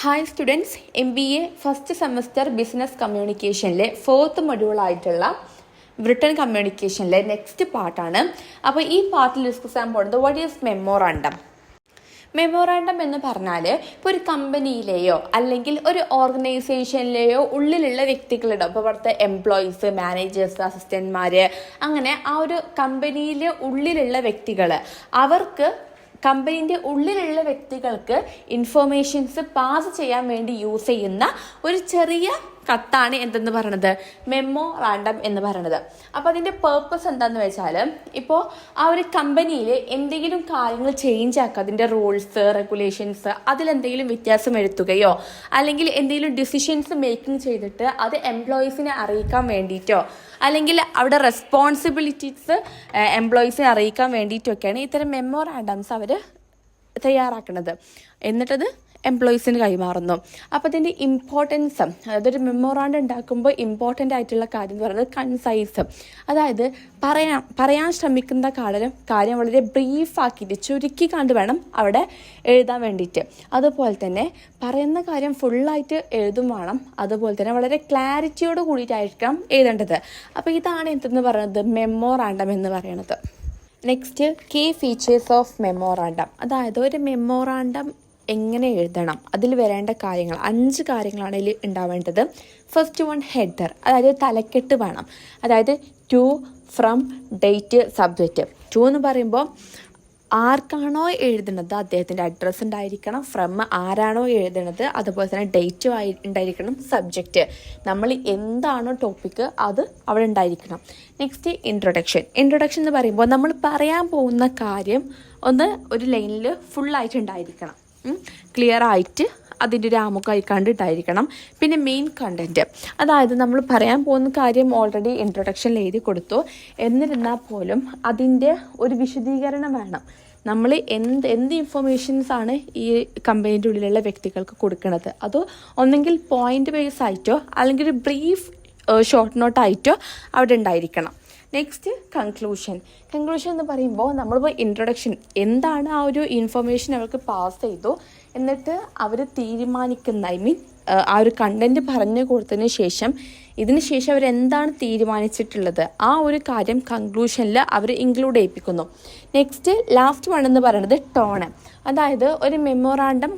Hi students, MBA first semester business കമ്മ്യൂണിക്കേഷനിലെ 4th മൊഡ്യൂളായിട്ടുള്ള written കമ്മ്യൂണിക്കേഷനിലെ നെക്സ്റ്റ് പാർട്ടാണ്. അപ്പോൾ ഈ പാർട്ടിൽ ഡിസ്കസ് ചെയ്യാൻ പോകുന്നത് വാട്ട് ഈസ് മെമ്മോറാണ്ടം. മെമ്മോറാണ്ടം എന്ന് പറഞ്ഞാൽ ഇപ്പോൾ ഒരു കമ്പനിയിലെയോ അല്ലെങ്കിൽ ഒരു ഓർഗനൈസേഷനിലെയോ ഉള്ളിലുള്ള വ്യക്തികളുടെ ഇപ്പോൾ അവിടുത്തെ എംപ്ലോയീസ്, മാനേജേഴ്സ്, അസിസ്റ്റന്റ്മാർ, അങ്ങനെ ആ ഒരു കമ്പനിയിലെ ഉള്ളിലുള്ള വ്യക്തികൾ അവർക്ക് കമ്പനീൻ്റെ ഉള്ളിലുള്ള വ്യക്തികൾക്ക് ഇൻഫോർമേഷൻസ് പാസ് ചെയ്യാൻ വേണ്ടി യൂസ് ചെയ്യുന്ന ഒരു ചെറിയ കത്താണ് എന്തെന്ന് പറയണത്, മെമ്മോറാണ്ടം എന്ന് പറയണത്. അപ്പോൾ അതിൻ്റെ പേർപ്പസ് എന്താണെന്ന് വെച്ചാൽ, ഇപ്പോൾ ആ ഒരു കമ്പനിയിൽ എന്തെങ്കിലും കാര്യങ്ങൾ ചേഞ്ച് ആക്കുക, അതിൻ്റെ റൂൾസ്, റെഗുലേഷൻസ് അതിലെന്തെങ്കിലും വ്യത്യാസം വരുത്തുകയോ അല്ലെങ്കിൽ എന്തെങ്കിലും ഡിസിഷൻസ് മേക്കിംഗ് ചെയ്തിട്ട് അത് എംപ്ലോയീസിനെ അറിയിക്കാൻ വേണ്ടിയിട്ടോ അല്ലെങ്കിൽ അവിടെ റെസ്പോൺസിബിലിറ്റീസ് എംപ്ലോയീസിനെ അറിയിക്കാൻ വേണ്ടിയിട്ടൊക്കെയാണ് ഇത്തരം മെമ്മോറാണ്ടംസ് അവർ തയ്യാറാക്കുന്നത്. എന്നിട്ടത് എംപ്ലോയീസിന് കൈമാറുന്നു. അപ്പോൾ അതിൻ്റെ ഇമ്പോർട്ടൻസ്, അതായത് ഒരു മെമ്മോറാണ്ടം ഉണ്ടാക്കുമ്പോൾ ഇമ്പോർട്ടൻ്റ് ആയിട്ടുള്ള കാര്യം എന്ന് പറയുന്നത് കൺസൈസ്, അതായത് പറയാൻ ശ്രമിക്കുന്ന കാര്യം വളരെ ബ്രീഫാക്കിയിട്ട് ചുരുക്കി കണ്ട് വേണം അവിടെ എഴുതാൻ വേണ്ടിയിട്ട്. അതുപോലെ തന്നെ പറയുന്ന കാര്യം ഫുള്ളായിട്ട് എഴുതും വേണം. അതുപോലെ തന്നെ വളരെ ക്ലാരിറ്റിയോട് കൂടിയിട്ടായിരിക്കണം എഴുതേണ്ടത്. അപ്പോൾ ഇതാണ് എന്തെന്ന് പറയുന്നത് മെമ്മോറാണ്ടം എന്ന് പറയുന്നത്. Next, key features of memorandum. അതായത് ഒരു മെമ്മോറാണ്ടം എങ്ങനെ എഴുതണം, അതിൽ വരേണ്ട കാര്യങ്ങൾ 5 കാര്യങ്ങളാണ് ഇതിൽ ഉണ്ടാവേണ്ടത്. ഫസ്റ്റ് വൺ, ഹെഡർ, അതായത് തലക്കെട്ട് വേണം. അതായത് to, from, date, subject. To എന്ന് പറയുമ്പോൾ ആർക്കാണോ എഴുതുന്നത് അദ്ദേഹത്തിൻ്റെ അഡ്രസ്സ് ഉണ്ടായിരിക്കണം, ഫ്രം ആരാണോ എഴുതുന്നത് അതുപോലെ തന്നെ ഡേറ്റ് ഉണ്ടായിരിക്കണം, സബ്ജക്റ്റ് നമ്മൾ എന്താണോ ടോപ്പിക്ക് അത് അവിടെ ഉണ്ടായിരിക്കണം. നെക്സ്റ്റ്, ഇൻട്രൊഡക്ഷൻ എന്ന് പറയുമ്പോൾ നമ്മൾ പറയാൻ പോകുന്ന കാര്യം ഒരു ലൈനിൽ ഫുള്ളായിട്ട് ഉണ്ടായിരിക്കണം, ക്ലിയർ ആയിട്ട് അതിൻ്റെ ഒരു ആമുഖമായി കണ്ടിട്ടായിരിക്കണം. പിന്നെ മെയിൻ കണ്ടൻറ്റ്, അതായത് നമ്മൾ പറയാൻ പോകുന്ന കാര്യം ഓൾറെഡി ഇൻട്രൊഡക്ഷനിൽ എഴുതി കൊടുത്തു, എന്നിരുന്നാൽ പോലും അതിൻ്റെ ഒരു വിശദീകരണം വേണം. നമ്മൾ എന്ത് ഇൻഫർമേഷൻസാണ് ഈ കമ്പനീൻ്റെ ഉള്ളിലുള്ള വ്യക്തികൾക്ക് കൊടുക്കുന്നത്, അതോ ഒന്നെങ്കിൽ പോയിൻ്റ് ബേസ് ആയിട്ടോ അല്ലെങ്കിൽ ഒരു ബ്രീഫ് ഷോർട്ട് നോട്ടായിട്ടോ അവിടെ ഉണ്ടായിരിക്കണം. നെക്സ്റ്റ്, കൺക്ലൂഷൻ എന്ന് പറയുമ്പോൾ നമ്മളിപ്പോൾ ഇൻട്രൊഡക്ഷൻ എന്താണ് ആ ഒരു ഇൻഫർമേഷൻ അവർക്ക് പാസ് ചെയ്തു, എന്നിട്ട് അവർ തീരുമാനിക്കുന്ന ആ ഒരു കണ്ടൻറ്റ് പറഞ്ഞു കൊടുത്തതിന് ശേഷം അവരെന്താണ് തീരുമാനിച്ചിട്ടുള്ളത് ആ ഒരു കാര്യം കൺക്ലൂഷനിൽ അവർ ഇൻക്ലൂഡ് ചെയ്യിപ്പിക്കുന്നു. നെക്സ്റ്റ്, ലാസ്റ്റ് വൺ എന്ന് പറയുന്നത് ടോണ്. അതായത് ഒരു മെമ്മോറാണ്ടം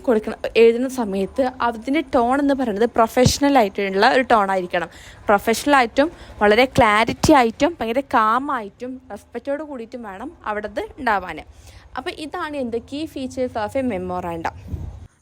എഴുതുന്ന സമയത്ത് അതിൻ്റെ ടോൺ എന്ന് പറയുന്നത് പ്രൊഫഷണൽ ആയിട്ടുള്ള ഒരു ടോൺ ആയിരിക്കണം. പ്രൊഫഷണലായിട്ടും വളരെ ക്ലാരിറ്റി ആയിട്ടും ഭയങ്കര കാമായിട്ടും റെസ്പെക്റ്റോട് കൂടിയിട്ടും വേണം അവിടത് ഉണ്ടാവാൻ. അപ്പോൾ ഇതാണ് key features of a memorandum.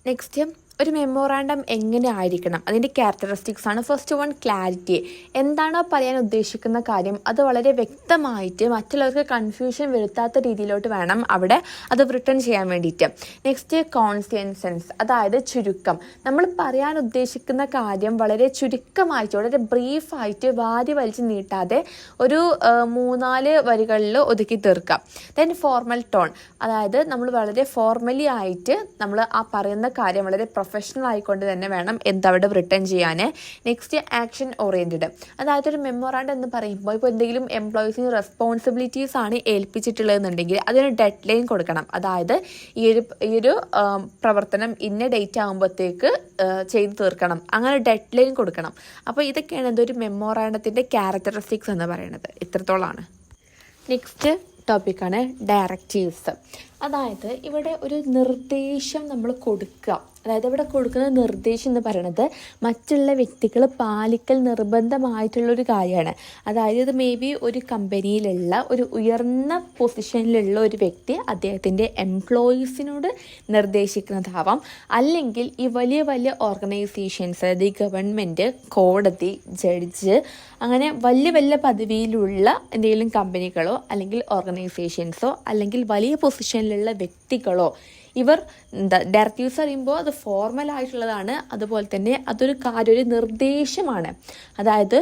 Next, ഒരു മെമ്മോറാണ്ടം എങ്ങനെ ആയിരിക്കണം, അതിൻ്റെ ക്യാരക്ടറിസ്റ്റിക്സ് ആണ്. First one, clarity. എന്താണോ പറയാൻ ഉദ്ദേശിക്കുന്ന കാര്യം അത് വളരെ വ്യക്തമായിട്ട് മറ്റുള്ളവർക്ക് കൺഫ്യൂഷൻ വരുത്താത്ത രീതിയിലോട്ട് വേണം അവിടെ അത് റിട്ടേൺ ചെയ്യാൻ വേണ്ടിയിട്ട്. നെക്സ്റ്റ്, കോൺസിസ്റ്റൻസ്, അതായത് ചുരുക്കം. നമ്മൾ പറയാൻ ഉദ്ദേശിക്കുന്ന കാര്യം വളരെ ചുരുക്കമായിട്ട് വളരെ ബ്രീഫായിട്ട് വാരി വലിച്ച് നീട്ടാതെ ഒരു 3-4 വരികളിൽ ഒതുക്കി തീർക്കാം. ദെൻ ഫോർമൽ ടോൺ, അതായത് നമ്മൾ വളരെ ഫോർമലി ആയിട്ട് നമ്മൾ ആ പറയുന്ന കാര്യം വളരെ പ്രൊഫഷണൽ ആയിക്കൊണ്ട് തന്നെ വേണം അവിടെ റിട്ടേൺ ചെയ്യാൻ. നെക്സ്റ്റ്, ആക്ഷൻ ഓറിയൻറ്റഡ്, അതായത് ഒരു മെമ്മോറാണ്ടം എന്ന് പറയുമ്പോൾ ഇപ്പോൾ എന്തെങ്കിലും എംപ്ലോയീസിന് റെസ്പോൺസിബിലിറ്റീസ് ആണ് ഏൽപ്പിച്ചിട്ടുള്ളതെന്നുണ്ടെങ്കിൽ അതിന് ഡെഡ് ലൈൻ കൊടുക്കണം. അതായത് ഈ ഒരു പ്രവർത്തനം ഇന്ന ഡേറ്റ് ആകുമ്പോഴത്തേക്ക് ചെയ്ത് തീർക്കണം, അങ്ങനെ ഡെഡ് ലൈൻ കൊടുക്കണം. അപ്പോൾ ഇതൊക്കെയാണ് എന്തൊരു മെമ്മോറാണ്ടത്തിൻ്റെ ക്യാരക്ടറിസ്റ്റിക്സ് എന്ന് പറയുന്നത്. ഇത്രത്തോളമാണ്. നെക്സ്റ്റ് ടോപ്പിക്കാണ് ഡയറക്റ്റീവ്സ്. അതായത് ഇവിടെ ഒരു നിർദ്ദേശം നമ്മൾ കൊടുക്കുക, അതായത് ഇവിടെ കൊടുക്കുന്ന നിർദ്ദേശം എന്ന് പറയുന്നത് മറ്റുള്ള വ്യക്തികൾ പാലിക്കൽ നിർബന്ധമായിട്ടുള്ളൊരു കാര്യമാണ്. അതായത് ഇത് മേ ബി ഒരു കമ്പനിയിലുള്ള ഒരു ഉയർന്ന പൊസിഷനിലുള്ള ഒരു വ്യക്തി അദ്ദേഹത്തിൻ്റെ എംപ്ലോയീസിനോട് നിർദ്ദേശിക്കുന്നതാവാം, അല്ലെങ്കിൽ ഈ വലിയ വലിയ ഓർഗനൈസേഷൻസ്, അതായത് ഈ ഗവൺമെൻറ്, കോടതി, ജഡ്ജ്, അങ്ങനെ വലിയ വലിയ പദവിയിലുള്ള എന്തെങ്കിലും കമ്പനികളോ അല്ലെങ്കിൽ ഓർഗനൈസേഷൻസോ അല്ലെങ്കിൽ വലിയ പൊസിഷനിലുള്ള വ്യക്തികളോ ഇവർ ഡയറക്റ്റീവ്സ് അറിയുമ്പോൾ അത് ഫോർമൽ ആയിട്ടുള്ളതാണ്. അതുപോലെ തന്നെ അതൊരു ഒരു നിർദ്ദേശമാണ്. അതായത്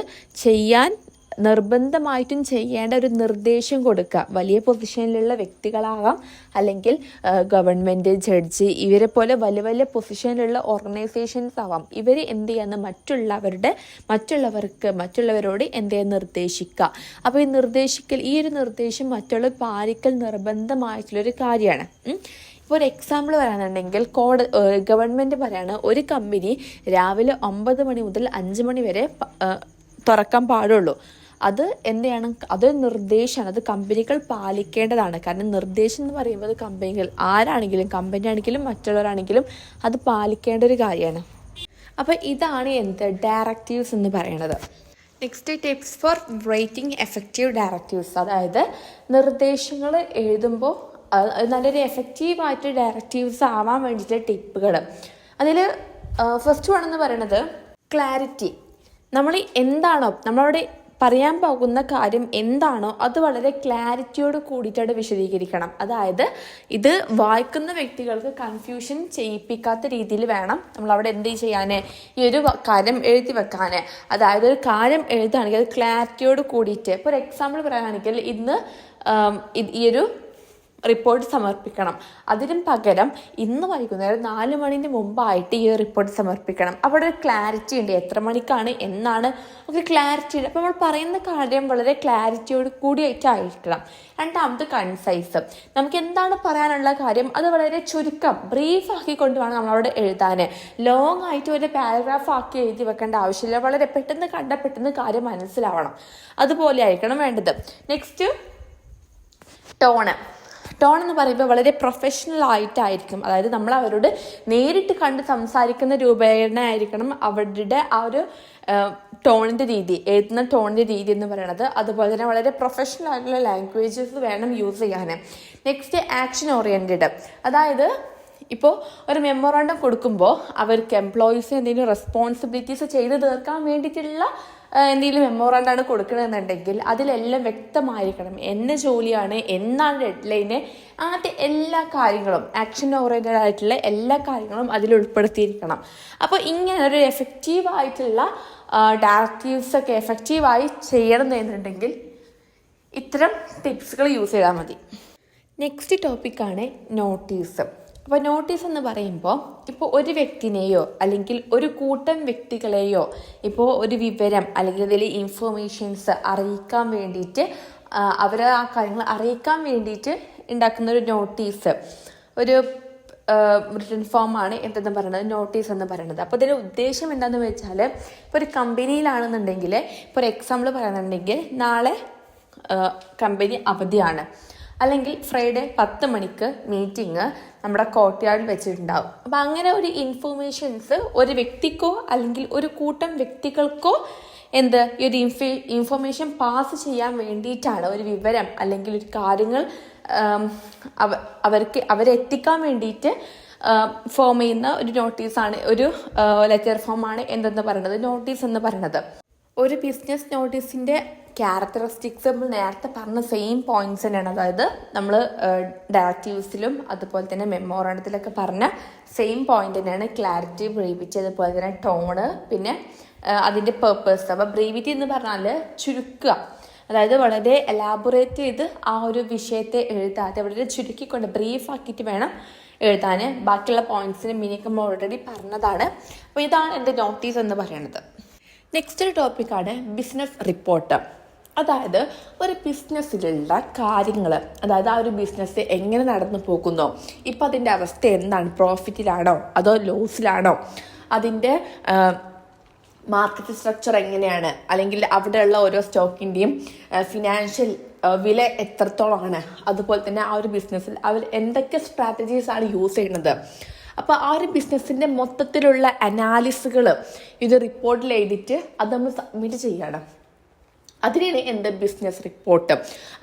നിർബന്ധമായിട്ടും ചെയ്യേണ്ട ഒരു നിർദ്ദേശം കൊടുക്കുക. വലിയ പൊസിഷനിലുള്ള വ്യക്തികളാകാം, അല്ലെങ്കിൽ ഗവൺമെൻറ്, ജഡ്ജി, ഇവരെ പോലെ വലിയ വലിയ പൊസിഷനിലുള്ള ഓർഗനൈസേഷൻസ് ആവാം. ഇവർ എന്ത് ചെയ്യാന്ന് മറ്റുള്ളവരോട് എന്ത് ചെയ്യാൻ നിർദ്ദേശിക്കുക. അപ്പോൾ ഈ ഒരു നിർദ്ദേശം മറ്റുള്ളവർ പാലിക്കൽ നിർബന്ധമായിട്ടുള്ളൊരു കാര്യമാണ്. ഇപ്പോൾ ഒരു എക്സാമ്പിൾ പറയാനുണ്ടെങ്കിൽ ഗവൺമെൻറ് പറയാണ് ഒരു കമ്പനി രാവിലെ 9 മണി മുതൽ 5 മണി വരെ തുറക്കാൻ പാടുള്ളൂ. അത് എന്താണ്? അതൊരു നിർദ്ദേശമാണ്. അത് കമ്പനികൾ പാലിക്കേണ്ടതാണ്. കാരണം നിർദ്ദേശം എന്ന് പറയുമ്പോൾ കമ്പനികൾ ആരാണെങ്കിലും, കമ്പനി ആണെങ്കിലും മറ്റുള്ളവരാണെങ്കിലും അത് പാലിക്കേണ്ട ഒരു കാര്യമാണ്. അപ്പോൾ ഇതാണ് ഡയറക്റ്റീവ്സ് എന്ന് പറയുന്നത്. Next tips four writing effective directives. അതായത് നിർദ്ദേശങ്ങൾ എഴുതുമ്പോൾ നല്ലൊരു എഫക്റ്റീവായിട്ട് ഡയറക്റ്റീവ്സ് ആവാൻ വേണ്ടിയിട്ട് ടിപ്പുകൾ. അതിൽ ഫസ്റ്റ് വൺ എന്ന് പറയുന്നത് ക്ലാരിറ്റി. നമ്മൾ എന്താണോ നമ്മളവിടെ പറയാൻ പോകുന്ന കാര്യം എന്താണോ അത് വളരെ ക്ലാരിറ്റിയോട് കൂടിയിട്ടാണ് വിശദീകരിക്കണം. അതായത് ഇത് വായിക്കുന്ന വ്യക്തികൾക്ക് കൺഫ്യൂഷൻ ചെയ്യിപ്പിക്കാത്ത രീതിയിൽ വേണം നമ്മളവിടെ എന്ത് ചെയ്യാൻ, ഈ ഒരു കാര്യം എഴുതി വെക്കാൻ. അതായത് ഒരു കാര്യം എഴുതുകയാണെങ്കിൽ അത് ക്ലാരിറ്റിയോട് കൂടിയിട്ട്. ഇപ്പോൾ ഒരു എക്സാമ്പിൾ പറയുകയാണെങ്കിൽ ഇന്ന് ഈ ഒരു റിപ്പോർട്ട് സമർപ്പിക്കണം. അതിനും പകരം ഇന്ന് വൈകുന്നേരം 4 മണിന് മുമ്പായിട്ട് ഈ റിപ്പോർട്ട് സമർപ്പിക്കണം. അവിടെ ഒരു ക്ലാരിറ്റി ഉണ്ട്, എത്ര മണിക്കാണ് എന്നാണ് ഒരു ക്ലാരിറ്റി ഉണ്ട്. അപ്പോൾ നമ്മൾ പറയുന്ന കാര്യം വളരെ ക്ലാരിറ്റിയോട് കൂടിയായിട്ടായിരിക്കണം. രണ്ടാമത് കൺസൈസ്. നമുക്ക് എന്താണ് പറയാനുള്ള കാര്യം അത് വളരെ ചുരുക്കം ബ്രീഫ് ആക്കിക്കൊണ്ട് വേണം നമ്മളവിടെ എഴുതാൻ. ലോങ് ആയിട്ട് ഒരു പാരഗ്രാഫ് ആക്കി എഴുതി വെക്കേണ്ട ആവശ്യമില്ല. വളരെ പെട്ടെന്ന് കാര്യം മനസ്സിലാവണം. അതുപോലെ ആയിരിക്കണം വേണ്ടത്. നെക്സ്റ്റ് ടോൺ എന്ന് പറയുമ്പോൾ വളരെ പ്രൊഫഷണൽ ആയിട്ടായിരിക്കും. അതായത് നമ്മൾ അവരോട് നേരിട്ട് കണ്ട് സംസാരിക്കുന്ന രൂപേണ ആയിരിക്കണം അവരുടെ ആ ഒരു ടോണിൻ്റെ രീതി, എഴുതുന്ന ടോണിൻ്റെ രീതി എന്ന് പറയുന്നത്. അതുപോലെ തന്നെ വളരെ പ്രൊഫഷണൽ ആയിട്ടുള്ള ലാംഗ്വേജസ് വേണം യൂസ് ചെയ്യാൻ. Next action oriented. അതായത് ഇപ്പോൾ ഒരു മെമ്മോറാണ്ടം കൊടുക്കുമ്പോൾ അവർക്ക് എംപ്ലോയീസിന് എന്തെങ്കിലും റെസ്പോൺസിബിലിറ്റീസ് ചെയ്ത് തീർക്കാൻ വേണ്ടിയിട്ടുള്ള എന്തെങ്കിലും മെമ്മോറാണ്ടാണ് കൊടുക്കണമെന്നുണ്ടെങ്കിൽ അതിലെല്ലാം വ്യക്തമായിരിക്കണം എന്ന ജോലിയാണ്, എന്നാണ് ഡെഡ് ലൈന്, അങ്ങനത്തെ എല്ലാ കാര്യങ്ങളും ആക്ഷൻ ഓറിയൻറ്റഡ് ആയിട്ടുള്ള എല്ലാ കാര്യങ്ങളും അതിൽ ഉൾപ്പെടുത്തിയിരിക്കണം. അപ്പോൾ ഇങ്ങനെ ഒരു എഫക്റ്റീവായിട്ടുള്ള ഡയറക്റ്റീവ്സൊക്കെ എഫക്റ്റീവായി ചെയ്യണമെന്നുണ്ടെങ്കിൽ ഇത്തരം ടിപ്സുകൾ യൂസ് ചെയ്താൽ മതി. നെക്സ്റ്റ് ടോപ്പിക്കാണ് നോട്ടീസ്. അപ്പോൾ നോട്ടീസ് എന്ന് പറയുമ്പോൾ ഇപ്പോൾ ഒരു വ്യക്തിനെയോ അല്ലെങ്കിൽ ഒരു കൂട്ടം വ്യക്തികളെയോ ഇപ്പോൾ ഒരു വിവരം അല്ലെങ്കിൽ അതിൽ ഇൻഫർമേഷൻസ് അറിയിക്കാൻ വേണ്ടിയിട്ട് അവരെ ആ കാര്യങ്ങൾ അറിയിക്കാൻ വേണ്ടിയിട്ട് ഉണ്ടാക്കുന്ന ഒരു നോട്ടീസ്, ഒരു റിട്ടൺ ഫോമാണ് എന്തെന്ന് പറയുന്നത് നോട്ടീസ് എന്ന് പറയുന്നത്. അപ്പോൾ ഇതിൻ്റെ ഉദ്ദേശം എന്താണെന്ന് വെച്ചാൽ ഇപ്പോൾ ഒരു കമ്പനിയിലാണെന്നുണ്ടെങ്കിൽ ഇപ്പോൾ ഒരു എക്സാമ്പിൾ പറയുന്നുണ്ടെങ്കിൽ നാളെ കമ്പനി അവധിയാണ്, അല്ലെങ്കിൽ ഫ്രൈഡേ 10 മണിക്ക് മീറ്റിംഗ് നമ്മുടെ കോർട്ട്യാർഡിൽ വെച്ചിട്ടുണ്ടാവും. അപ്പം അങ്ങനെ ഒരു ഇൻഫർമേഷൻസ് ഒരു വ്യക്തിക്കോ അല്ലെങ്കിൽ ഒരു കൂട്ടം വ്യക്തികൾക്കോ ഈ ഒരു ഇൻഫർമേഷൻ പാസ് ചെയ്യാൻ വേണ്ടിയിട്ടാണ്, ഒരു വിവരം അല്ലെങ്കിൽ ഒരു കാര്യങ്ങൾ അവരെ എത്തിക്കാൻ വേണ്ടിയിട്ട് ഫോം ചെയ്യുന്ന ഒരു നോട്ടീസാണ്, ഒരു ലെറ്റർ ഫോമാണ് എന്തെന്ന് പറയുന്നത് നോട്ടീസ് എന്ന് പറയുന്നത്. ഒരു ബിസിനസ് നോട്ടീസിൻ്റെ ക്യാരക്ടറിസ്റ്റിക്സ് നമ്മൾ നേരത്തെ പറഞ്ഞ സെയിം പോയിന്റ്സ് തന്നെയാണ്. അതായത് നമ്മൾ ഡയറക്റ്റീവ്സിലും അതുപോലെ തന്നെ മെമ്മോറാണ്ടത്തിലൊക്കെ പറഞ്ഞ സെയിം പോയിന്റ് തന്നെയാണ്. ക്ലാരിറ്റി, ബ്രീവിറ്റി, അതുപോലെ തന്നെ ടോണ്, പിന്നെ അതിൻ്റെ പേർപ്പസ്. അപ്പോൾ ബ്രീവിറ്റി എന്ന് പറഞ്ഞാൽ ചുരുക്കുക, അതായത് വളരെ എലാബറേറ്റ് ചെയ്ത് ആ ഒരു വിഷയത്തെ എഴുതാതെ വളരെ ചുരുക്കിക്കൊണ്ട് ബ്രീഫാക്കിയിട്ട് വേണം എഴുതാൻ. ബാക്കിയുള്ള പോയിന്റ്സിന് മീനിങ് ഓൾറെഡി പറഞ്ഞതാണ്. അപ്പോൾ ഇതാണ് എൻ്റെ നോട്ടീസ് എന്ന് പറയുന്നത്. നെക്സ്റ്റ് ടോപ്പിക്കാണ് ബിസിനസ് റിപ്പോർട്ട്. അതായത് ഒരു ബിസിനസ്സിലുള്ള കാര്യങ്ങൾ, അതായത് ആ ഒരു ബിസിനസ് എങ്ങനെ നടന്നു പോകുന്നോ, ഇപ്പം അതിൻ്റെ അവസ്ഥ എന്താണ്, പ്രോഫിറ്റിലാണോ അതോ ലോസിലാണോ, അതിൻ്റെ മാർക്കറ്റ് സ്ട്രക്ചർ എങ്ങനെയാണ്, അല്ലെങ്കിൽ അവിടെയുള്ള ഓരോ സ്റ്റോക്കിൻ്റെയും ഫിനാൻഷ്യൽ വില എത്രത്തോളമാണ്, അതുപോലെ തന്നെ ആ ഒരു ബിസിനസ്സിൽ അവർ എന്തൊക്കെ സ്ട്രാറ്റജീസാണ് യൂസ് ചെയ്യുന്നത്. അപ്പോൾ ആ ഒരു ബിസിനസ്സിൻ്റെ മൊത്തത്തിലുള്ള അനാലിസുകൾ ഇത് റിപ്പോർട്ടിൽ എഴുതിയിട്ട് അത് നമ്മൾ സബ്മിറ്റ് ചെയ്യണം. അതിനാണ് ബിസിനസ് റിപ്പോർട്ട്.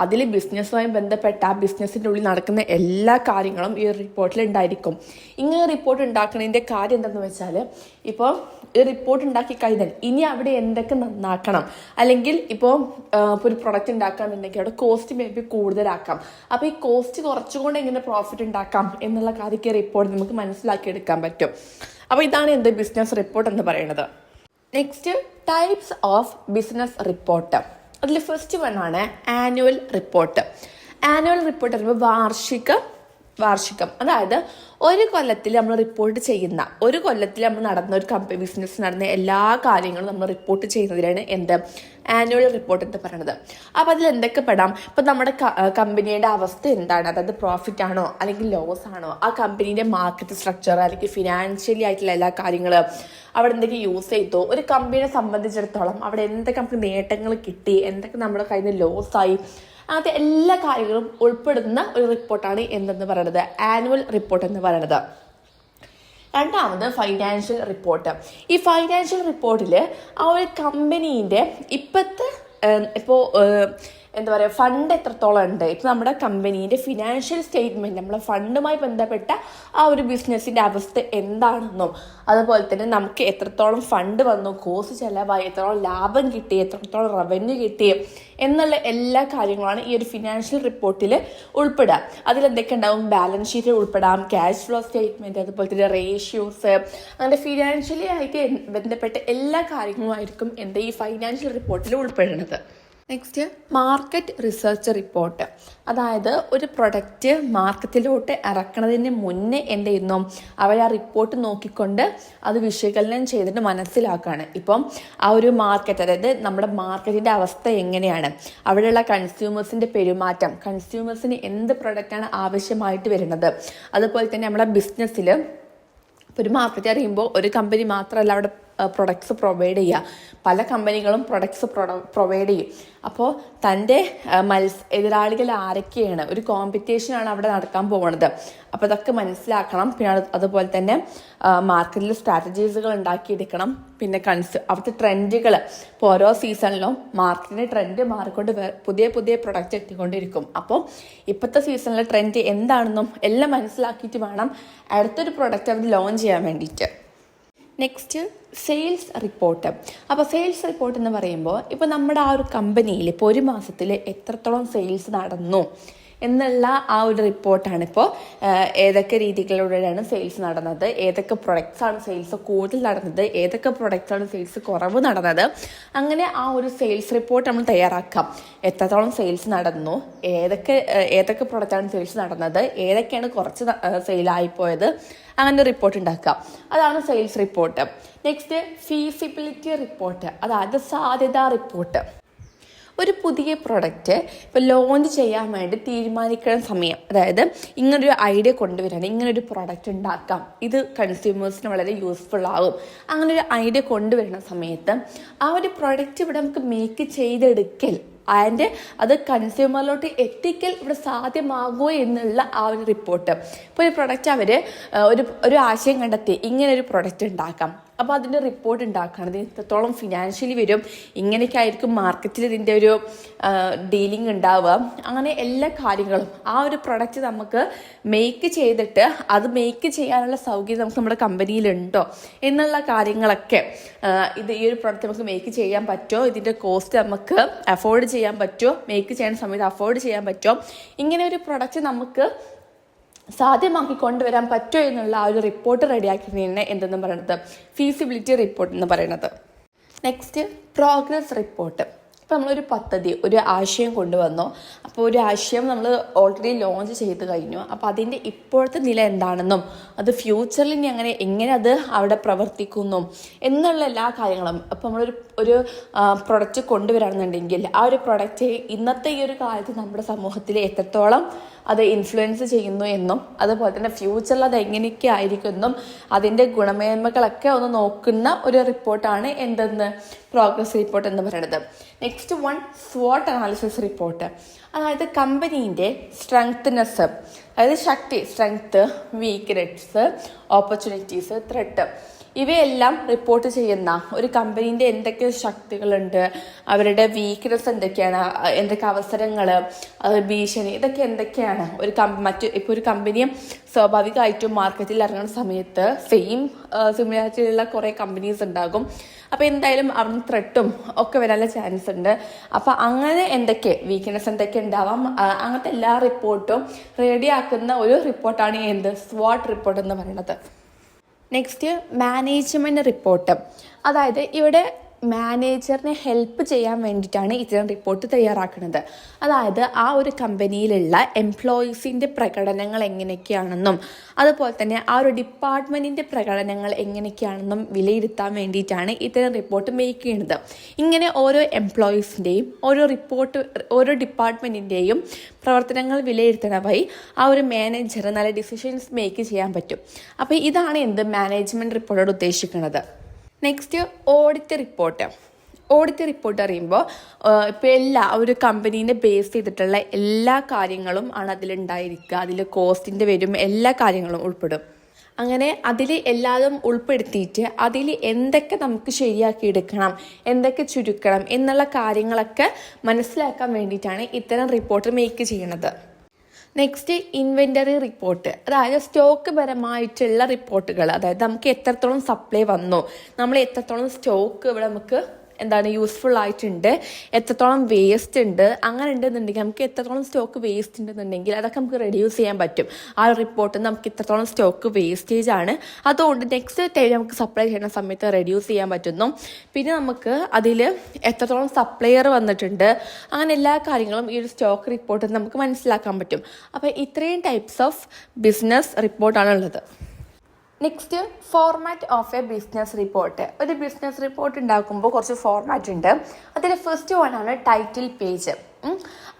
അതിൽ ബിസിനസ്സുമായി ബന്ധപ്പെട്ട ആ ബിസിനസ്സിൻ്റെ ഉള്ളിൽ നടക്കുന്ന എല്ലാ കാര്യങ്ങളും ഈ റിപ്പോർട്ടിൽ ഉണ്ടായിരിക്കും. ഇങ്ങനെ റിപ്പോർട്ട് ഉണ്ടാക്കുന്നതിൻ്റെ കാര്യം എന്താണെന്ന് വെച്ചാൽ, ഇപ്പോൾ ഈ റിപ്പോർട്ട് ഉണ്ടാക്കി കഴിഞ്ഞാൽ ഇനി അവിടെ എന്തൊക്കെ നന്നാക്കണം, അല്ലെങ്കിൽ ഇപ്പോൾ ഒരു പ്രൊഡക്റ്റ് ഉണ്ടാക്കാന്നുണ്ടെങ്കിൽ അവിടെ കോസ്റ്റ് മേ ബി കൂടുതലാക്കാം. അപ്പോൾ ഈ കോസ്റ്റ് കുറച്ചുകൊണ്ട് എങ്ങനെ പ്രോഫിറ്റ് ഉണ്ടാക്കാം എന്നുള്ള കാര്യമൊക്കെ റിപ്പോർട്ട് നമുക്ക് മനസ്സിലാക്കിയെടുക്കാൻ പറ്റും. അപ്പോൾ ഇതാണ് ബിസിനസ് റിപ്പോർട്ട് എന്ന് പറയുന്നത്. Next types of business report. അതിൽ ഫസ്റ്റ് വണ്ണാണ് ആനുവൽ റിപ്പോർട്ട്. ആനുവൽ റിപ്പോർട്ട് പറയുമ്പോൾ വാർഷിക വാർഷികം. അതായത് ഒരു കൊല്ലത്തിൽ നമ്മൾ റിപ്പോർട്ട് ചെയ്യുന്ന, ഒരു കൊല്ലത്തിൽ നമ്മൾ നടന്ന ഒരു ബിസിനസ് നടന്ന എല്ലാ കാര്യങ്ങളും നമ്മൾ റിപ്പോർട്ട് ചെയ്യുന്നതിനാണ് എന്ത് ആനുവൽ റിപ്പോർട്ട് എന്ന് പറയുന്നത്. അപ്പോൾ അതിൽ എന്തൊക്കെ പെടാം? ഇപ്പം നമ്മുടെ കമ്പനിയുടെ അവസ്ഥ എന്താണ്, അതായത് പ്രോഫിറ്റ് ആണോ അല്ലെങ്കിൽ ലോസ് ആണോ, ആ കമ്പനീൻ്റെ മാർക്കറ്റ് സ്ട്രക്ചർ അല്ലെങ്കിൽ ഫിനാൻഷ്യലി ആയിട്ടുള്ള എല്ലാ കാര്യങ്ങളും, അവിടെ എന്തൊക്കെ യൂസ് ചെയ്തു, ഒരു കമ്പനിയെ സംബന്ധിച്ചിടത്തോളം അവിടെ എന്തൊക്കെ നമുക്ക് നേട്ടങ്ങൾ കിട്ടി, എന്തൊക്കെ നമ്മുടെ കയ്യിൽ നിന്ന് ലോസായി, അങ്ങനത്തെ എല്ലാ കാര്യങ്ങളും ഉൾപ്പെടുന്ന ഒരു റിപ്പോർട്ടാണ് എന്തെന്ന് പറയുന്നത് ആനുവൽ റിപ്പോർട്ട് എന്ന് പറയുന്നത്. രണ്ടാമത് ഫൈനാൻഷ്യൽ റിപ്പോർട്ട്. ഈ ഫൈനാൻഷ്യൽ റിപ്പോർട്ടിൽ ആ ഒരു കമ്പനീൻ്റെ ഇപ്പോൾ എന്താ പറയുക ഫണ്ട് എത്രത്തോളം ഉണ്ട്, ഇപ്പോൾ നമ്മുടെ കമ്പനീൻ്റെ ഫിനാൻഷ്യൽ സ്റ്റേറ്റ്മെൻറ്റ്, നമ്മളെ ഫണ്ടുമായി ബന്ധപ്പെട്ട ആ ഒരു ബിസിനസ്സിൻ്റെ അവസ്ഥ എന്താണെന്നും, അതുപോലെ തന്നെ നമുക്ക് എത്രത്തോളം ഫണ്ട് വന്നു, കോസ്റ്റ് ചിലവായി, എത്രത്തോളം ലാഭം കിട്ടി, എത്രത്തോളം റവന്യൂ കിട്ടി എന്നുള്ള എല്ലാ കാര്യങ്ങളാണ് ഈ ഒരു ഫിനാൻഷ്യൽ റിപ്പോർട്ടിൽ ഉൾപ്പെടുക. അതിലെന്തൊക്കെ ഉണ്ടാവും? ബാലൻസ് ഷീറ്റ് ഉൾപ്പെടാം, ക്യാഷ് ഫ്ലോ സ്റ്റേറ്റ്മെൻറ്റ്, അതുപോലെ തന്നെ റേഷ്യോസ്, അങ്ങനെ ഫിനാൻഷ്യലി ആയിട്ട് ബന്ധപ്പെട്ട എല്ലാ കാര്യങ്ങളുമായിരിക്കും ഈ ഫൈനാൻഷ്യൽ റിപ്പോർട്ടിൽ ഉൾപ്പെടുന്നത്. Next market research report. അതായത് ഒരു പ്രൊഡക്റ്റ് മാർക്കറ്റിലോട്ട് ഇറക്കുന്നതിന് മുന്നേ എന്ത് ചെയ്യുന്നു, അവർ ആ റിപ്പോർട്ട് നോക്കിക്കൊണ്ട് അത് വിശകലനം ചെയ്തിട്ട് മനസ്സിലാക്കുകയാണ്. ഇപ്പം ആ ഒരു മാർക്കറ്റ്, അതായത് നമ്മുടെ മാർക്കറ്റിൻ്റെ അവസ്ഥ എങ്ങനെയാണ്, അവിടെയുള്ള കൺസ്യൂമേഴ്സിൻ്റെ പെരുമാറ്റം, കൺസ്യൂമേഴ്സിന് എന്ത് പ്രൊഡക്റ്റാണ് ആവശ്യമായിട്ട് വരുന്നത്, അതുപോലെ തന്നെ നമ്മുടെ ബിസിനസ്സിൽ ഇപ്പോൾ ഒരു മാർക്കറ്റ് അറിയുമ്പോൾ ഒരു കമ്പനി മാത്രമല്ല അവിടെ പ്രൊഡക്ട്സ് പ്രൊവൈഡ് ചെയ്യുക, പല കമ്പനികളും പ്രൊഡക്ട്സ് പ്രൊവൈഡ് ചെയ്യും. അപ്പോൾ തൻ്റെ എതിരാളികൾ ആരൊക്കെയാണ്, ഒരു കോമ്പറ്റീഷനാണ് അവിടെ നടക്കാൻ പോകുന്നത്. അപ്പോൾ അതൊക്കെ മനസ്സിലാക്കണം. പിന്നെ അതുപോലെ തന്നെ മാർക്കറ്റിൽ സ്ട്രാറ്റജീസുകൾ ഉണ്ടാക്കിയെടുക്കണം. പിന്നെ അവിടുത്തെ ട്രെൻഡുകൾ, ഇപ്പോൾ ഓരോ സീസണിലും മാർക്കറ്റിൻ്റെ ട്രെൻഡ് മാറിക്കൊണ്ട് പുതിയ പുതിയ പ്രൊഡക്റ്റ് എത്തിക്കൊണ്ടിരിക്കും. അപ്പോൾ ഇപ്പോഴത്തെ സീസണിലെ ട്രെൻഡ് എന്താണെന്നും എല്ലാം മനസ്സിലാക്കിയിട്ട് വേണം അടുത്തൊരു പ്രൊഡക്റ്റ് അവർ ലോഞ്ച് ചെയ്യാൻ വേണ്ടിയിട്ട്. Next sales report. അപ്പോൾ സെയിൽസ് റിപ്പോർട്ട് എന്ന് പറയുമ്പോൾ ഇപ്പോൾ നമ്മുടെ ആ ഒരു കമ്പനിയിൽ ഇപ്പോൾ ഒരു മാസത്തിൽ എത്രത്തോളം സെയിൽസ് നടന്നു എന്നുള്ള ആ ഒരു റിപ്പോർട്ടാണ്. ഇപ്പോൾ ഏതൊക്കെ രീതികളിലൂടെയാണ് സെയിൽസ് നടന്നത്, ഏതൊക്കെ പ്രൊഡക്ട്സാണ് സെയിൽസ് കൂടുതൽ നടന്നത്, ഏതൊക്കെ പ്രൊഡക്ട്സാണ് സെയിൽസ് കുറവ് നടന്നത്, അങ്ങനെ ആ ഒരു സെയിൽസ് റിപ്പോർട്ട് നമ്മൾ തയ്യാറാക്കാം. എത്രത്തോളം സെയിൽസ് നടന്നു, ഏതൊക്കെ പ്രൊഡക്റ്റാണ് സെയിൽസ് നടന്നത്, ഏതൊക്കെയാണ് കുറച്ച് സെയിലായിപ്പോയത്, അങ്ങനെ റിപ്പോർട്ട് ഉണ്ടാക്കാം. അതാണ് sales report. Next feasibility report, അതായത് സാധ്യതാ റിപ്പോർട്ട്. ഒരു പുതിയ പ്രൊഡക്റ്റ് ഇപ്പോൾ ലോഞ്ച് ചെയ്യാൻ വേണ്ടി തീരുമാനിക്കുന്ന സമയം, അതായത് ഇങ്ങനൊരു ഐഡിയ കൊണ്ടുവരാണ്, ഇങ്ങനൊരു പ്രൊഡക്റ്റ് ഉണ്ടാക്കാം, ഇത് കൺസ്യൂമേഴ്സിന് വളരെ യൂസ്ഫുൾ ആകും, അങ്ങനെ ഒരു ഐഡിയ കൊണ്ടുവരുന്ന സമയത്ത് ആ ഒരു പ്രൊഡക്റ്റ് ഇവിടെ നമുക്ക് മേക്ക് ചെയ്തെടുക്കൽ അത് കൺസ്യൂമറിലോട്ട് എത്തിക്കൽ ഇവിടെ സാധ്യമാകുമോ എന്നുള്ള ആ ഒരു റിപ്പോർട്ട്. ഇപ്പോൾ ഒരു പ്രൊഡക്റ്റ് അവർ ഒരു ആശയം കണ്ടെത്തി ഇങ്ങനൊരു പ്രൊഡക്റ്റ് ഉണ്ടാക്കാം, അപ്പോൾ അതിൻ്റെ റിപ്പോർട്ട് ഉണ്ടാക്കുകയാണ്. ഇത് എത്രത്തോളം ഫിനാൻഷ്യലി വരും, ഇങ്ങനെയൊക്കെ ആയിരിക്കും മാർക്കറ്റിൽ ഇതിൻ്റെ ഒരു ഡീലിംഗ് ഉണ്ടാവുക, അങ്ങനെ എല്ലാ കാര്യങ്ങളും ആ ഒരു പ്രൊഡക്റ്റ് നമുക്ക് മേക്ക് ചെയ്തിട്ട് അത് മേക്ക് ചെയ്യാനുള്ള സൗകര്യം നമുക്ക് നമ്മുടെ കമ്പനിയിലുണ്ടോ എന്നുള്ള കാര്യങ്ങളൊക്കെ, ഈ ഒരു പ്രൊഡക്റ്റ് നമുക്ക് മേക്ക് ചെയ്യാൻ പറ്റുമോ, ഇതിൻ്റെ കോസ്റ്റ് നമുക്ക് അഫോർഡ് ചെയ്യാൻ പറ്റുമോ, മേക്ക് ചെയ്യുന്ന സമയത്ത് അഫോർഡ് ചെയ്യാൻ പറ്റുമോ, ഇങ്ങനെ ഒരു പ്രൊഡക്റ്റ് നമുക്ക് സാധ്യമാക്കി കൊണ്ടുവരാൻ പറ്റുമോ എന്നുള്ള ആ ഒരു റിപ്പോർട്ട് റെഡിയാക്കുന്നതിന് എന്തെന്ന് പറയുന്നത് ഫീസിബിലിറ്റി റിപ്പോർട്ട് എന്ന് പറയുന്നത്. Next progress report. ഇപ്പോൾ നമ്മളൊരു പദ്ധതി, ഒരു ആശയം കൊണ്ടുവന്നു, അപ്പോൾ ഒരു ആശയം നമ്മൾ ഓൾറെഡി ലോഞ്ച് ചെയ്ത് കഴിഞ്ഞു, അപ്പോൾ അതിൻ്റെ ഇപ്പോഴത്തെ നില എന്താണെന്നും അത് ഫ്യൂച്ചറിൽ ഇനി എങ്ങനെ അത് അവിടെ പ്രവർത്തിക്കുന്നു എന്നുള്ള എല്ലാ കാര്യങ്ങളും, അപ്പോൾ നമ്മളൊരു പ്രൊഡക്റ്റ് കൊണ്ടുവരാണെന്നുണ്ടെങ്കിൽ ആ ഒരു പ്രൊഡക്റ്റ് ഇന്നത്തെ ഈ ഒരു കാലത്ത് നമ്മുടെ സമൂഹത്തിൽ എത്രത്തോളം അത് ഇൻഫ്ലുവൻസ് ചെയ്യുന്നു എന്നും, അതുപോലെ തന്നെ ഫ്യൂച്ചറിൽ അത് എങ്ങനെയൊക്കെ ആയിരിക്കും എന്നും അതിൻ്റെ ഗുണമേന്മകളൊക്കെ ഒന്ന് നോക്കുന്ന ഒരു റിപ്പോർട്ടാണ് എന്തെന്ന് പ്രോഗ്രസ് റിപ്പോർട്ട് എന്ന് പറയുന്നത്. Next one SWOT analysis report. അതായത് കമ്പനീൻ്റെ സ്ട്രെങ്ത്നെസ്, അതായത് ശക്തി, സ്ട്രെങ്ത്ത്, വീക്ക്നെസ്, ഓപ്പർച്യൂണിറ്റീസ്, ത്രെട്ട്, ഇവയെല്ലാം റിപ്പോർട്ട് ചെയ്യുന്ന ഒരു കമ്പനീൻ്റെ എന്തൊക്കെ ശക്തികളുണ്ട്, അവരുടെ വീക്ക്നെസ് എന്തൊക്കെയാണ്, എന്തൊക്കെ അവസരങ്ങൾ, ഭീഷണി, ഇതൊക്കെ എന്തൊക്കെയാണ്. ഇപ്പോൾ ഒരു കമ്പനി സ്വാഭാവികമായിട്ടും മാർക്കറ്റിൽ ഇറങ്ങുന്ന സമയത്ത് സിമിലാരിറ്റിയിലുള്ള കുറേ കമ്പനീസ് ഉണ്ടാകും. അപ്പോൾ എന്തായാലും അവിടെ ത്രെട്ടും ഒക്കെ വരാനുള്ള ചാൻസ് ഉണ്ട്. അപ്പോൾ അങ്ങനെ എന്തൊക്കെ വീക്ക്നെസ് എന്തൊക്കെ ഉണ്ടാവാം, അങ്ങനത്തെ എല്ലാ റിപ്പോർട്ടും റെഡിയാക്കുന്ന ഒരു റിപ്പോർട്ടാണ് SWOT റിപ്പോർട്ട് എന്ന് പറയുന്നത്. Next management report. അതായത് ഇവിടെ മാനേജറിനെ ഹെൽപ്പ് ചെയ്യാൻ വേണ്ടിയിട്ടാണ് ഇത്തരം റിപ്പോർട്ട് തയ്യാറാക്കുന്നത്. അതായത് ആ ഒരു കമ്പനിയിലുള്ള എംപ്ലോയീസിൻ്റെ പ്രകടനങ്ങൾ എങ്ങനെയൊക്കെയാണെന്നും അതുപോലെ തന്നെ ആ ഒരു ഡിപ്പാർട്ട്മെൻറ്റിൻ്റെ പ്രകടനങ്ങൾ എങ്ങനെയൊക്കെയാണെന്നും വിലയിരുത്താൻ വേണ്ടിയിട്ടാണ് ഇത്തരം റിപ്പോർട്ട് മേക്ക് ചെയ്യുന്നത്. ഇങ്ങനെ ഓരോ എംപ്ലോയീസിൻ്റെയും ഓരോ ഡിപ്പാർട്ട്മെൻറ്റിൻ്റെയും പ്രവർത്തനങ്ങൾ വിലയിരുത്തണ വഴി ആ ഒരു മാനേജർ നല്ല ഡിസിഷൻസ് മേക്ക് ചെയ്യാൻ പറ്റും. അപ്പോൾ ഇതാണ് മാനേജ്മെൻറ്റ് റിപ്പോർട്ടോട് ഉദ്ദേശിക്കുന്നത്. നെക്സ്റ്റ് ഓഡിറ്റ് റിപ്പോർട്ട് അറിയുമ്പോൾ ഇപ്പോൾ ഒരു കമ്പനീനെ ബേസ് ചെയ്തിട്ടുള്ള എല്ലാ കാര്യങ്ങളും ആണ് അതിലുണ്ടായിരിക്കുക. അതിൽ കോസ്റ്റിൻ്റെ വരും, എല്ലാ കാര്യങ്ങളും ഉൾപ്പെടും. അങ്ങനെ അതിൽ എല്ലാതും ഉൾപ്പെടുത്തിയിട്ട് അതിൽ എന്തൊക്കെ നമുക്ക് ശരിയാക്കി എടുക്കണം, എന്തൊക്കെ ചുരുക്കണം എന്നുള്ള കാര്യങ്ങളൊക്കെ മനസ്സിലാക്കാൻ വേണ്ടിയിട്ടാണ് ഇത്തരം റിപ്പോർട്ട് മേക്ക് ചെയ്യുന്നത്. നെക്സ്റ്റ് ഇൻവെൻ്ററി റിപ്പോർട്ട്, അതായത് സ്റ്റോക്ക് പരമായിട്ടുള്ള റിപ്പോർട്ടുകൾ. അതായത് നമുക്ക് എത്രത്തോളം സപ്ലൈ വന്നു, നമ്മൾ എത്രത്തോളം സ്റ്റോക്ക് ഇവിടെ നമുക്ക് യൂസ്ഫുൾ ആയിട്ടുണ്ട്, എത്രത്തോളം വേസ്റ്റ് ഉണ്ട്, അങ്ങനെ ഉണ്ടെന്നുണ്ടെങ്കിൽ നമുക്ക് എത്രത്തോളം സ്റ്റോക്ക് വേസ്റ്റ് ഉണ്ടെന്നുണ്ടെങ്കിൽ അതൊക്കെ നമുക്ക് റെഡ്യൂസ് ചെയ്യാൻ പറ്റും. ആ ഒരു റിപ്പോർട്ട് നമുക്ക് ഇത്രത്തോളം സ്റ്റോക്ക് വേസ്റ്റേജ് ആണ്, അതുകൊണ്ട് നെക്സ്റ്റ് ടൈം നമുക്ക് സപ്ലൈ ചെയ്യുന്ന സമയത്ത് റെഡ്യൂസ് ചെയ്യാൻ പറ്റുന്നു. പിന്നെ നമുക്ക് അതിൽ എത്രത്തോളം സപ്ലയർ വന്നിട്ടുണ്ട്, അങ്ങനെ എല്ലാ കാര്യങ്ങളും ഈ ഒരു സ്റ്റോക്ക് റിപ്പോർട്ട് നമുക്ക് മനസ്സിലാക്കാൻ പറ്റും. അപ്പോൾ ഇത്രയും ടൈപ്സ് ഓഫ് ബിസിനസ് റിപ്പോർട്ടാണ് ഉള്ളത്. Next format of A business report. ഒരു ബിസിനസ് റിപ്പോർട്ട് ഉണ്ടാക്കുമ്പോൾ കുറച്ച് ഫോർമാറ്റ് ഉണ്ട്. അതിൽ ഫസ്റ്റ് വണ്ണാണ് ടൈറ്റിൽ പേജ്.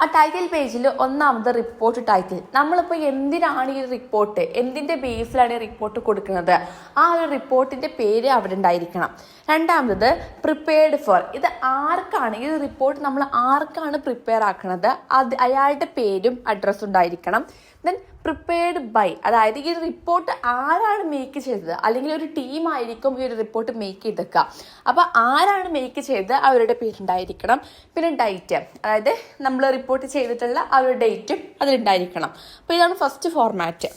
ആ ടൈറ്റിൽ പേജിൽ ഒന്നാമത് റിപ്പോർട്ട് ടൈറ്റിൽ. നമ്മളിപ്പോൾ എന്തിനാണ് ഈ റിപ്പോർട്ട്, എന്തിൻ്റെ ബേസിലാണ് ഈ റിപ്പോർട്ട് കൊടുക്കുന്നത്, ആ ഒരു റിപ്പോർട്ടിൻ്റെ പേര് അവിടെ ഉണ്ടായിരിക്കണം. രണ്ടാമത് പ്രിപ്പയർഡ് ഫോർ, ഇത് ആർക്കാണ് ഈ റിപ്പോർട്ട് നമ്മൾ ആർക്കാണ് പ്രിപ്പയർ ആക്കുന്നത്, അയാളുടെ പേരും അഡ്രസ്സും ഉണ്ടായിരിക്കണം. ദെൻ പ്രിപ്പയർഡ് ബൈ, അതായത് ഈ റിപ്പോർട്ട് ആരാണ് മേക്ക് ചെയ്തത്, അല്ലെങ്കിൽ ഒരു ടീമായിരിക്കും ഈ ഒരു റിപ്പോർട്ട് മേക്ക് ചെയ്തേക്കുക. അപ്പോൾ ആരാണ് മേക്ക് ചെയ്തത് അവരുടെ പേരുണ്ടായിരിക്കണം. പിന്നെ ഡേറ്റ്, അതായത് നമ്മൾ റിപ്പോർട്ട് ചെയ്തിട്ടുള്ള ആ ഒരു ഡേറ്റും അതിലുണ്ടായിരിക്കണം. അപ്പോൾ ഇതാണ് ഫസ്റ്റ് ഫോർമാറ്റ്.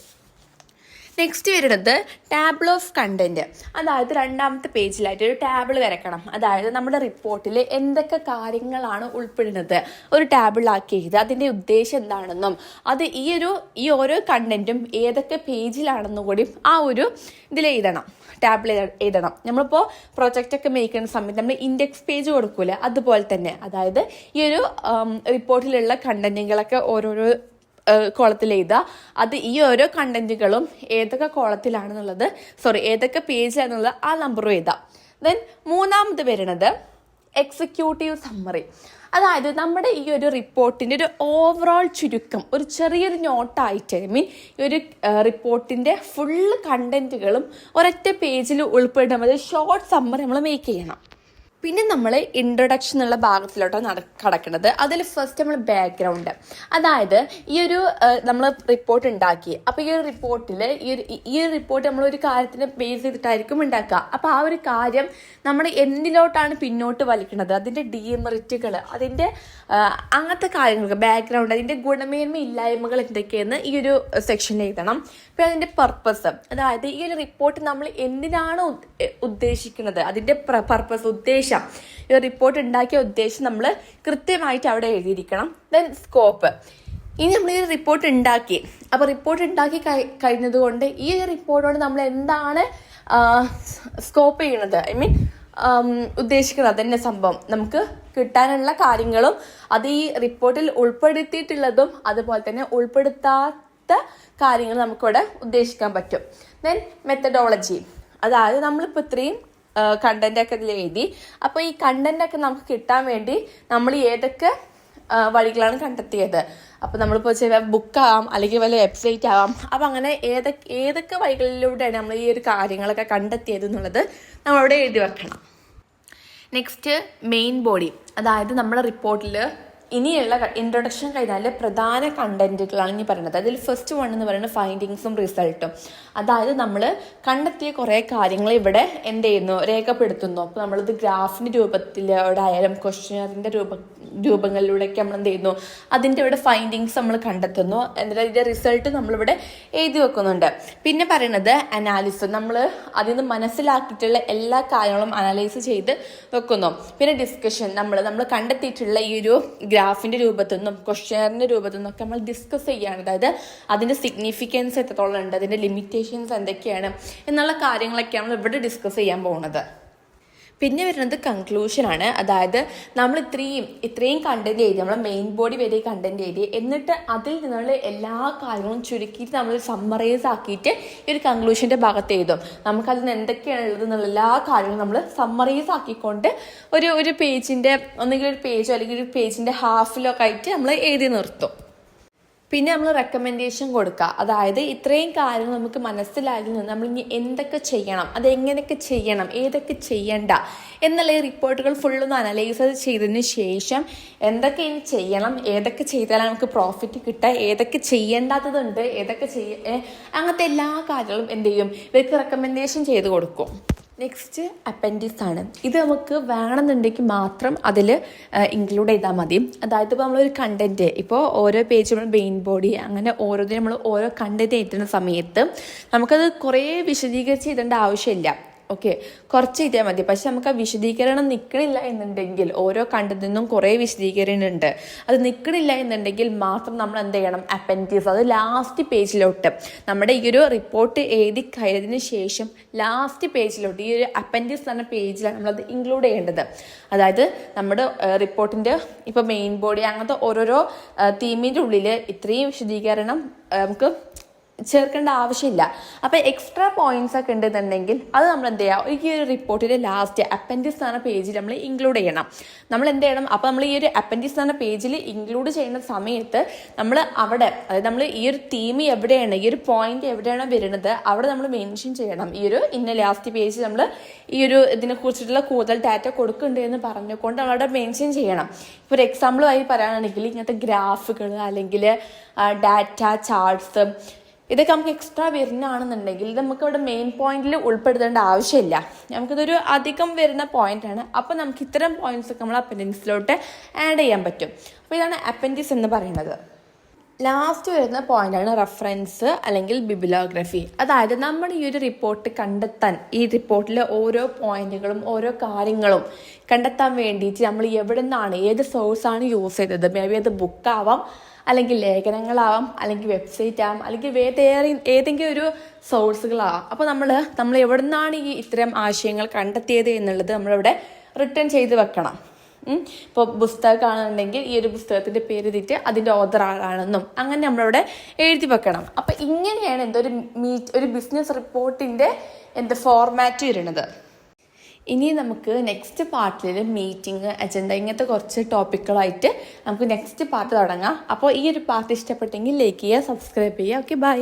നെക്സ്റ്റ് വരുന്നത് ടാബിൾ ഓഫ് കണ്ടൻറ്റ്. അതായത് രണ്ടാമത്തെ പേജിലായിട്ട് ഒരു ടേബിൾ വരക്കണം. അതായത് നമ്മുടെ റിപ്പോർട്ടിൽ എന്തൊക്കെ കാര്യങ്ങളാണ് ഉൾപ്പെടുന്നത് ഒരു ടേബിളാക്കി എഴുതുക. അതിൻ്റെ ഉദ്ദേശം എന്താണെന്നും അത് ഈ ഓരോ കണ്ടൻറ്റും ഏതൊക്കെ പേജിലാണെന്നും കൂടി ആ ഒരു ഇതിൽ എഴുതണം, ടാബിൾ എഴുതണം. നമ്മളിപ്പോൾ പ്രൊജക്റ്റൊക്കെ മേക്ക് ചെയ്യുന്ന സമയത്ത് നമ്മൾ ഇൻഡെക്സ് പേജ് കൊടുക്കൂലേ, അതുപോലെ തന്നെ. അതായത് ഈ ഒരു റിപ്പോർട്ടിലുള്ള കണ്ടൻറ്റുകളൊക്കെ ഓരോരോ കോളത്തിൽ എഴുതുക. അത് ഈ ഓരോ കണ്ടന്റുകളും ഏതൊക്കെ കോളത്തിലാണെന്നുള്ളത് ഏതൊക്കെ പേജിലാണെന്നുള്ളത് ആ നമ്പറും എഴുതാം. ദെൻ മൂന്നാമത് വരുന്നത് എക്സിക്യൂട്ടീവ് സമ്മറി. അതായത് നമ്മുടെ ഈ ഒരു റിപ്പോർട്ടിൻ്റെ ഒരു ഓവറോൾ ചുരുക്കം, ഒരു ചെറിയൊരു നോട്ടായിട്ട്, ഈ ഒരു റിപ്പോർട്ടിൻ്റെ ഫുള്ള് കണ്ടന്റുകളും ഒരൊറ്റ പേജിൽ ഉൾപ്പെടുന്ന ഒരു ഷോർട്ട് സമ്മറി നമ്മൾ മേക്ക് ചെയ്യണം. പിന്നെ നമ്മൾ ഇൻട്രൊഡക്ഷൻ എന്നുള്ള ഭാഗത്തിലോട്ടാണ് കടക്കുന്നത്. അതിൽ ഫസ്റ്റ് നമ്മൾ ബാക്ക്ഗ്രൗണ്ട്, അതായത് ഈ ഒരു നമ്മൾ റിപ്പോർട്ട് ഉണ്ടാക്കി. അപ്പോൾ ഈ ഒരു റിപ്പോർട്ടിൽ ഈ ഒരു റിപ്പോർട്ട് നമ്മളൊരു കാര്യത്തിനെ ബേസ് ചെയ്തിട്ടായിരിക്കും ഉണ്ടാക്കുക. അപ്പോൾ ആ ഒരു കാര്യം നമ്മൾ എന്തിലോട്ടാണ് പിന്നോട്ട് വലിക്കുന്നത്, അതിൻ്റെ ഡീമെറിറ്റുകൾ, അതിൻ്റെ അങ്ങനത്തെ കാര്യങ്ങൾക്ക് ബാക്ക്ഗ്രൗണ്ട്, അതിൻ്റെ ഗുണമേന്മ ഇല്ലായ്മകൾ എന്തൊക്കെയെന്ന് ഈ ഒരു സെക്ഷനിൽ എഴുതണം. പിന്നെ അതിൻ്റെ പർപ്പസ്, അതായത് ഈ ഒരു റിപ്പോർട്ട് നമ്മൾ എന്തിനാണ് ഉദ്ദേശിക്കുന്നത്, അതിൻ്റെ പർപ്പസ്, ഉദ്ദേശം, ഈ റിപ്പോർട്ട് ഉണ്ടാക്കിയ ഉദ്ദേശം നമ്മൾ കൃത്യമായിട്ട് അവിടെ എഴുതിയിരിക്കണം. ദെൻ സ്കോപ്പ്, ഇനി നമ്മൾ ഈ റിപ്പോർട്ട് ഉണ്ടാക്കി, അപ്പോൾ റിപ്പോർട്ട് ഉണ്ടാക്കി കഴിഞ്ഞതുകൊണ്ട് ഈ റിപ്പോർട്ടോട് നമ്മൾ എന്താണ് സ്കോപ്പ് ചെയ്യുന്നത്, ഉദ്ദേശിക്കുന്നത്, അതന്നെ സംഭവം നമുക്ക് കിട്ടാനുള്ള കാര്യങ്ങളും അത് ഈ റിപ്പോർട്ടിൽ ഉൾപ്പെടുത്തിയിട്ടുള്ളതും അതുപോലെ തന്നെ ഉൾപ്പെടുത്താത്ത കാര്യങ്ങൾ നമുക്കിവിടെ ഉദ്ദേശിക്കാൻ പറ്റും. ദെൻ മെത്തഡോളജി, അതായത് നമ്മളിപ്പോൾ ഇത്രയും കണ്ടൻ്റൊക്കെ ഇതിൽ എഴുതി. അപ്പോൾ ഈ കണ്ടൻ്റൊക്കെ നമുക്ക് കിട്ടാൻ വേണ്ടി നമ്മൾ ഏതൊക്കെ വഴികളാണ് കണ്ടെത്തിയത്. അപ്പോൾ നമ്മളിപ്പോൾ ബുക്കാവാം, അല്ലെങ്കിൽ വല്ല വെബ്സൈറ്റ് ആവാം. അപ്പോൾ അങ്ങനെ ഏതൊക്കെ വഴികളിലൂടെയാണ് നമ്മൾ ഈ ഒരു കാര്യങ്ങളൊക്കെ കണ്ടെത്തിയത് എന്നുള്ളത് നമ്മളവിടെ എഴുതി വെക്കണം. നെക്സ്റ്റ് മെയിൻ ബോഡി, അതായത് നമ്മുടെ റിപ്പോർട്ടിൽ ഇനിയുള്ള ഇൻട്രൊഡക്ഷൻ കഴിഞ്ഞാൽ പ്രധാന കണ്ടന്റുകളാണ് ഇനി പറയുന്നത്. അതിൽ ഫസ്റ്റ് വൺ എന്ന് പറയുന്നത് ഫൈൻഡിങ്സും റിസൾട്ടും. അതായത് നമ്മൾ കണ്ടെത്തിയ കുറേ കാര്യങ്ങൾ ഇവിടെ എന്ത് ചെയ്യുന്നു, രേഖപ്പെടുത്തുന്നു. അപ്പോൾ നമ്മളിത് ഗ്രാഫിൻ്റെ രൂപത്തിലൂടെ ആയാലും ക്വസ്റ്റ്യനറിൻ്റെ രൂപങ്ങളിലൂടെയൊക്കെ നമ്മൾ എന്ത് ചെയ്യുന്നു, അതിൻ്റെ ഇവിടെ ഫൈൻഡിങ്സ് നമ്മൾ കണ്ടെത്തുന്നു. എന്നിട്ട് അതിൻ്റെ റിസൾട്ട് നമ്മളിവിടെ എഴുതി വെക്കുന്നുണ്ട്. പിന്നെ പറയുന്നത് അനാലിസിസ്, നമ്മൾ അതിൽ നിന്ന് മനസ്സിലാക്കിയിട്ടുള്ള എല്ലാ കാര്യങ്ങളും അനലൈസ് ചെയ്ത് വെക്കുന്നു. പിന്നെ ഡിസ്കഷൻ, നമ്മൾ കണ്ടെത്തിയിട്ടുള്ള ഈ ഒരു ഗ്രാഫിൻ്റെ രൂപത്തിൽ നിന്നും ക്വസ്റ്റ്യനറിൻ്റെ രൂപത്തിൽ നിന്നൊക്കെ നമ്മൾ ഡിസ്കസ് ചെയ്യുകയാണ്. അതായത് അതിൻ്റെ സിഗ്നിഫിക്കൻസ് എത്രത്തോളം ഉണ്ട്, അതിൻ്റെ ലിമിറ്റേഷൻസ് എന്തൊക്കെയാണ് എന്നുള്ള കാര്യങ്ങളൊക്കെയാണ് നമ്മൾ ഇവിടെ ഡിസ്കസ് ചെയ്യാൻ പോകുന്നത്. പിന്നെ വരുന്നത് കൺക്ലൂഷനാണ്. അതായത് നമ്മൾ ഇത്രയും കണ്ടന്റ് എഴുതി, നമ്മളെ മെയിൻ ബോഡി വരെ കണ്ടന്റ് എഴുതി, എന്നിട്ട് അതിൽ നിന്നുള്ള എല്ലാ കാര്യങ്ങളും ചുരുക്കിയിട്ട് നമ്മൾ സമ്മറൈസ് ആക്കിയിട്ട് ഈ ഒരു കൺക്ലൂഷൻ്റെ ഭാഗത്ത് എഴുതും. നമുക്കതിൽ നിന്ന് എന്തൊക്കെയാണ് ഉള്ളത് എന്നുള്ള എല്ലാ കാര്യങ്ങളും നമ്മൾ സമ്മറൈസ് ആക്കിക്കൊണ്ട് ഒരു പേജിൻ്റെ ഒന്നുകിൽ ഒരു പേജോ അല്ലെങ്കിൽ ഒരു പേജിൻ്റെ ഹാഫിലോ ഒക്കെ ആയിട്ട് നമ്മൾ എഴുതി നിർത്തും. പിന്നെ നമ്മൾ റെക്കമെൻഡേഷൻ കൊടുക്കുക. അതായത് ഇത്രയും കാര്യങ്ങൾ നമുക്ക് മനസ്സിലായി നിന്ന് നമ്മൾ ഇനി എന്തൊക്കെ ചെയ്യണം, അതെങ്ങനെയൊക്കെ ചെയ്യണം, ഏതൊക്കെ ചെയ്യണ്ട എന്നുള്ള ഈ റിപ്പോർട്ടുകൾ ഫുള്ളൊന്ന് അനലൈസ് ചെയ്തതിന് ശേഷം എന്തൊക്കെ ഇനി ചെയ്യണം, ഏതൊക്കെ ചെയ്താലാണ് നമുക്ക് പ്രോഫിറ്റ് കിട്ടുക, ഏതൊക്കെ ചെയ്യേണ്ടാത്തതുണ്ട്, ഏതൊക്കെ അങ്ങനത്തെ എല്ലാ കാര്യങ്ങളും എന്ത് ചെയ്യും, ഇവർക്ക് റെക്കമെൻഡേഷൻ ചെയ്ത് കൊടുക്കും. നെക്സ്റ്റ് അപ്പൻഡിക്സ് ആണ്. ഇത് നമുക്ക് വേണമെന്നുണ്ടെങ്കിൽ മാത്രം അതിൽ ഇൻക്ലൂഡ് ചെയ്താൽ മതി. അതായത് ഇപ്പോൾ നമ്മളൊരു കണ്ടൻറ്റ്, ഇപ്പോൾ ഓരോ പേജ് നമ്മൾ മെയിൻ ബോഡി അങ്ങനെ ഓരോന്നിനും നമ്മൾ ഓരോ കണ്ടൻറ്റ് എഴുതുന്ന സമയത്ത് നമുക്കത് കുറേ വിശദീകരിച്ച് എഴുതേണ്ട ആവശ്യമില്ല. ഓക്കെ, കുറച്ച് എഴുതിയാൽ മതി. പക്ഷെ നമുക്ക് ആ വിശദീകരണം നിൽക്കണില്ല എന്നുണ്ടെങ്കിൽ, ഓരോ കണ്ടതിനും കുറേ വിശദീകരണം ഉണ്ട്, അത് നിൽക്കണില്ല എന്നുണ്ടെങ്കിൽ മാത്രം നമ്മൾ എന്ത് ചെയ്യണം, അപ്പൻഡിക്സ് അത് ലാസ്റ്റ് പേജിലോട്ട്, നമ്മുടെ ഈ ഒരു റിപ്പോർട്ട് എഴുതി കഴിഞ്ഞതിന് ശേഷം ലാസ്റ്റ് പേജിലോട്ട് ഈ ഒരു അപ്പൻഡിക്സ് എന്ന പേജിലാണ് നമ്മളത് ഇൻക്ലൂഡ് ചെയ്യേണ്ടത്. അതായത് നമ്മുടെ റിപ്പോർട്ടിൻ്റെ ഇപ്പോൾ മെയിൻ ബോഡി അങ്ങനത്തെ ഓരോരോ തീമിൻ്റെ ഉള്ളിൽ ഇത്രയും വിശദീകരണം നമുക്ക് ചേർക്കേണ്ട ആവശ്യമില്ല. അപ്പോൾ എക്സ്ട്രാ പോയിന്റ്സ് ഒക്കെ ഉണ്ടെന്നുണ്ടെങ്കിൽ അത് നമ്മൾ എന്ത് ചെയ്യുക, ഈ ഒരു റിപ്പോർട്ടിൻ്റെ ലാസ്റ്റ് അപ്പൻഡിക്സ് എന്ന പേജിൽ നമ്മൾ ഇൻക്ലൂഡ് ചെയ്യണം. നമ്മൾ എന്ത് ചെയ്യണം, അപ്പോൾ നമ്മൾ ഈ ഒരു അപ്പൻഡിക്സ് എന്ന പേജിൽ ഇൻക്ലൂഡ് ചെയ്യുന്ന സമയത്ത് നമ്മൾ അവിടെ, അതായത് നമ്മൾ ഈ ഒരു തീം എവിടെയാണ്, ഈ ഒരു പോയിന്റ് എവിടെയാണ് വരുന്നത് അവിടെ നമ്മൾ മെൻഷൻ ചെയ്യണം. ഈ ഒരു ഇന്ന ലാസ്റ്റ് പേജ് നമ്മൾ ഈ ഒരു ഇതിനെക്കുറിച്ചിട്ടുള്ള കൂടുതൽ ഡാറ്റ കൊടുക്കുന്നുണ്ട് എന്ന് പറഞ്ഞുകൊണ്ട് നമ്മളവിടെ മെൻഷൻ ചെയ്യണം. ഇപ്പോൾ ഒരു എക്സാമ്പിളായി പറയുകയാണെങ്കിൽ ഇങ്ങനത്തെ ഗ്രാഫുകൾ അല്ലെങ്കിൽ ഡാറ്റ ചാർട്ട്സ് ഇതൊക്കെ നമുക്ക് എക്സ്ട്രാ വരുന്നതാണെന്നുണ്ടെങ്കിൽ ഇത് നമുക്ക് ഇവിടെ മെയിൻ പോയിന്റിൽ ഉൾപ്പെടുത്തേണ്ട ആവശ്യമില്ല. നമുക്കിതൊരു അധികം വരുന്ന പോയിന്റാണ്. അപ്പോൾ നമുക്ക് ഇത്തരം പോയിന്റ്സ് ഒക്കെ നമ്മൾ അപ്പൻഡിക്സിലോട്ട് ആഡ് ചെയ്യാൻ പറ്റും. അപ്പോൾ ഇതാണ് അപ്പൻഡിക്സ് എന്ന് പറയുന്നത്. ലാസ്റ്റ് വരുന്ന പോയിന്റാണ് റെഫറൻസ് അല്ലെങ്കിൽ ബിബ്ലിയോഗ്രഫി. അതായത് നമ്മൾ ഈ ഒരു റിപ്പോർട്ട് കണ്ടെത്താൻ, ഈ റിപ്പോർട്ടിലെ ഓരോ പോയിന്റുകളും ഓരോ കാര്യങ്ങളും കണ്ടെത്താൻ വേണ്ടിയിട്ട് നമ്മൾ എവിടെ നിന്നാണ്, ഏത് സോഴ്സാണ് യൂസ് ചെയ്തത്, മേ ബി അത് ബുക്കാവാം, അല്ലെങ്കിൽ ലേഖനങ്ങളാവാം, അല്ലെങ്കിൽ വെബ്സൈറ്റ് ആവാം, അല്ലെങ്കിൽ ഏതെങ്കിലും ഒരു സോഴ്സുകളാവാം. അപ്പോൾ നമ്മൾ എവിടെ നിന്നാണ് ഈ ഇത്തരം ആശയങ്ങൾ കണ്ടെത്തിയത് എന്നുള്ളത് നമ്മളിവിടെ റിട്ടേൺ ചെയ്ത് വെക്കണം. ഇപ്പോൾ പുസ്തകമാണെന്നുണ്ടെങ്കിൽ ഈ ഒരു പുസ്തകത്തിൻ്റെ പേര് എഴുതിയിട്ട് അതിൻ്റെ ഓഥർ ആളാണെന്നും അങ്ങനെ നമ്മളിവിടെ എഴുതി വെക്കണം. അപ്പം ഇങ്ങനെയാണ് ഒരു ബിസിനസ് റിപ്പോർട്ടിൻ്റെ ഫോർമാറ്റ് വരുന്നത്. ഇനി നമുക്ക് നെക്സ്റ്റ് പാർട്ടിൽ മീറ്റിംഗ്, അജണ്ട ഇങ്ങനത്തെ കുറച്ച് ടോപ്പിക്കുകളായിട്ട് നമുക്ക് നെക്സ്റ്റ് പാർട്ട് തുടങ്ങാം. അപ്പോൾ ഈ ഒരു പാർട്ട് ഇഷ്ടപ്പെട്ടെങ്കിൽ ലൈക്ക് ചെയ്യുക, സബ്സ്ക്രൈബ് ചെയ്യുക. Okay, by.